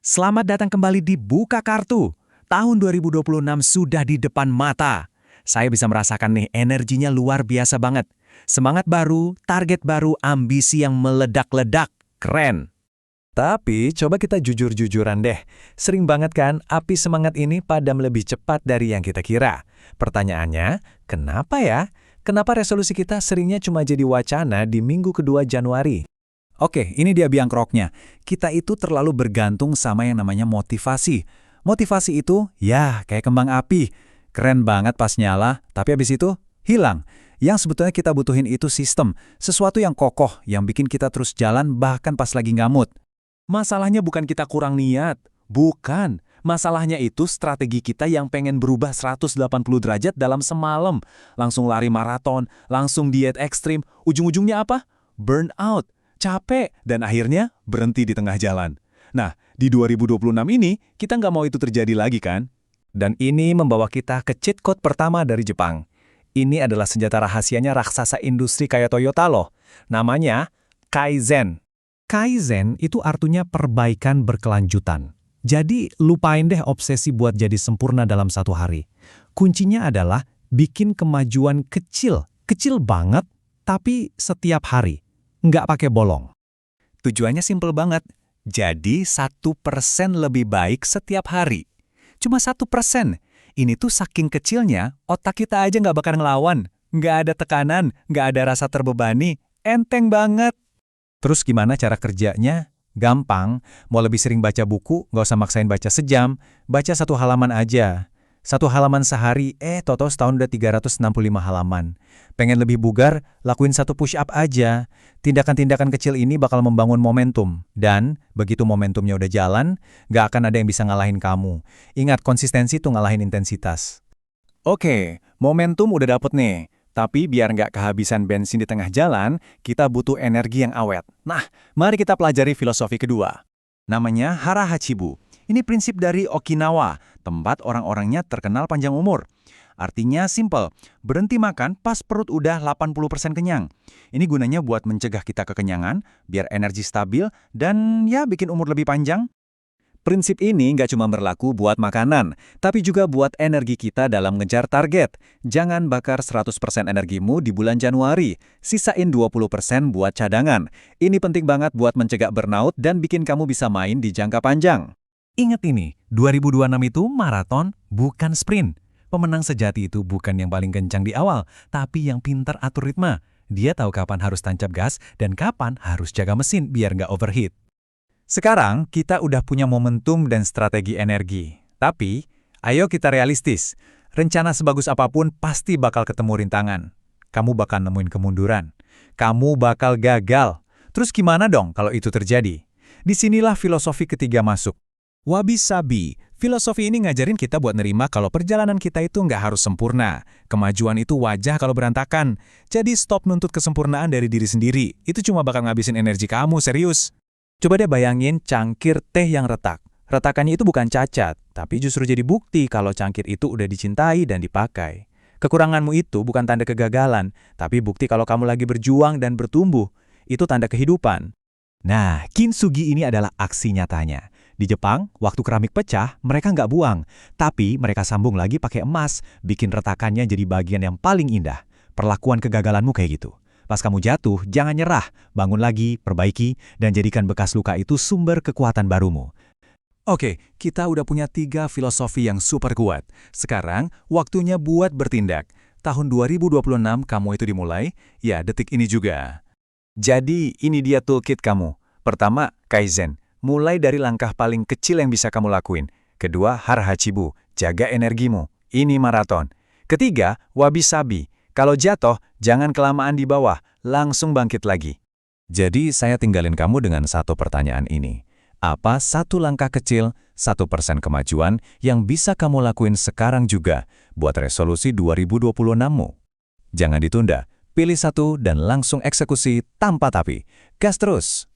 Selamat datang kembali di Buka Kartu. Tahun 2026 sudah di depan mata. Saya bisa merasakan nih energinya luar biasa banget. Semangat baru, target baru, ambisi yang meledak-ledak. Keren. Tapi coba kita jujur-jujuran deh. Sering banget kan api semangat ini padam lebih cepat dari yang kita kira. Pertanyaannya, kenapa ya? Kenapa resolusi kita seringnya cuma jadi wacana di minggu kedua Januari? Oke, ini dia biang keroknya. Kita itu terlalu bergantung sama yang namanya motivasi. Motivasi itu, ya kayak kembang api. Keren banget pas nyala, tapi habis itu hilang. Yang sebetulnya kita butuhin itu sistem. Sesuatu yang kokoh, yang bikin kita terus jalan bahkan pas lagi ngamut. Masalahnya bukan kita kurang niat. Bukan. Masalahnya itu strategi kita yang pengen berubah 180 derajat dalam semalam. Langsung lari maraton, langsung diet ekstrim. Ujung-ujungnya apa? Burnout. Capek, dan akhirnya berhenti di tengah jalan. Nah, di 2026 ini, kita nggak mau itu terjadi lagi kan? Dan ini membawa kita ke cheat code pertama dari Jepang. Ini adalah senjata rahasianya raksasa industri kayak Toyota loh. Namanya Kaizen. Kaizen itu artinya perbaikan berkelanjutan. Jadi, lupain deh obsesi buat jadi sempurna dalam satu hari. Kuncinya adalah bikin kemajuan kecil. Kecil banget, tapi setiap hari. Nggak pakai bolong. Tujuannya simpel banget. Jadi 1% lebih baik setiap hari. Cuma 1%. Ini tuh saking kecilnya, otak kita aja nggak bakal ngelawan. Nggak ada tekanan, nggak ada rasa terbebani. Enteng banget. Terus gimana cara kerjanya? Gampang. Mau lebih sering baca buku, nggak usah maksain baca sejam. Baca 1 halaman aja. 1 halaman sehari, toto setahun udah 365 halaman. Pengen lebih bugar, lakuin 1 push up aja. Tindakan-tindakan kecil ini bakal membangun momentum. Dan, begitu momentumnya udah jalan, gak akan ada yang bisa ngalahin kamu. Ingat, konsistensi tuh ngalahin intensitas. Oke, momentum udah dapet nih. Tapi biar nggak kehabisan bensin di tengah jalan, kita butuh energi yang awet. Nah, mari kita pelajari filosofi kedua. Namanya Hara Hachibu. Ini prinsip dari Okinawa, tempat orang-orangnya terkenal panjang umur. Artinya simple, berhenti makan pas perut udah 80% kenyang. Ini gunanya buat mencegah kita kekenyangan, biar energi stabil, dan ya bikin umur lebih panjang. Prinsip ini nggak cuma berlaku buat makanan, tapi juga buat energi kita dalam ngejar target. Jangan bakar 100% energimu di bulan Januari, sisain 20% buat cadangan. Ini penting banget buat mencegah burnout dan bikin kamu bisa main di jangka panjang. Ingat ini, 2026 itu maraton, bukan sprint. Pemenang sejati itu bukan yang paling kencang di awal, tapi yang pintar atur ritme. Dia tahu kapan harus tancap gas dan kapan harus jaga mesin biar nggak overheat. Sekarang kita udah punya momentum dan strategi energi. Tapi, ayo kita realistis. Rencana sebagus apapun pasti bakal ketemu rintangan. Kamu bakal nemuin kemunduran. Kamu bakal gagal. Terus gimana dong kalau itu terjadi? Disinilah filosofi ketiga masuk. Wabi Sabi, filosofi ini ngajarin kita buat nerima kalau perjalanan kita itu nggak harus sempurna. Kemajuan itu wajah kalau berantakan. Jadi stop nuntut kesempurnaan dari diri sendiri. Itu cuma bakal ngabisin energi kamu, serius. Coba deh bayangin cangkir teh yang retak. Retakannya itu bukan cacat, tapi justru jadi bukti kalau cangkir itu udah dicintai dan dipakai. Kekuranganmu itu bukan tanda kegagalan, tapi bukti kalau kamu lagi berjuang dan bertumbuh. Itu tanda kehidupan. Nah, kintsugi ini adalah aksi nyatanya. Di Jepang, waktu keramik pecah, mereka nggak buang. Tapi mereka sambung lagi pakai emas, bikin retakannya jadi bagian yang paling indah. Perlakuan kegagalanmu kayak gitu. Pas kamu jatuh, jangan nyerah. Bangun lagi, perbaiki, dan jadikan bekas luka itu sumber kekuatan barumu. Oke, kita udah punya 3 filosofi yang super kuat. Sekarang, waktunya buat bertindak. Tahun 2026 kamu itu dimulai, ya detik ini juga. Jadi, ini dia toolkit kamu. Pertama, Kaizen. Mulai dari langkah paling kecil yang bisa kamu lakuin. Kedua, Hara Hachibu. Jaga energimu. Ini maraton. Ketiga, Wabi Sabi. Kalau jatuh, jangan kelamaan di bawah. Langsung bangkit lagi. Jadi, saya tinggalin kamu dengan 1 pertanyaan ini. Apa 1 langkah kecil, 1% kemajuan yang bisa kamu lakuin sekarang juga buat resolusi 2026-mu? Jangan ditunda. Pilih 1 dan langsung eksekusi tanpa tapi. Gas terus!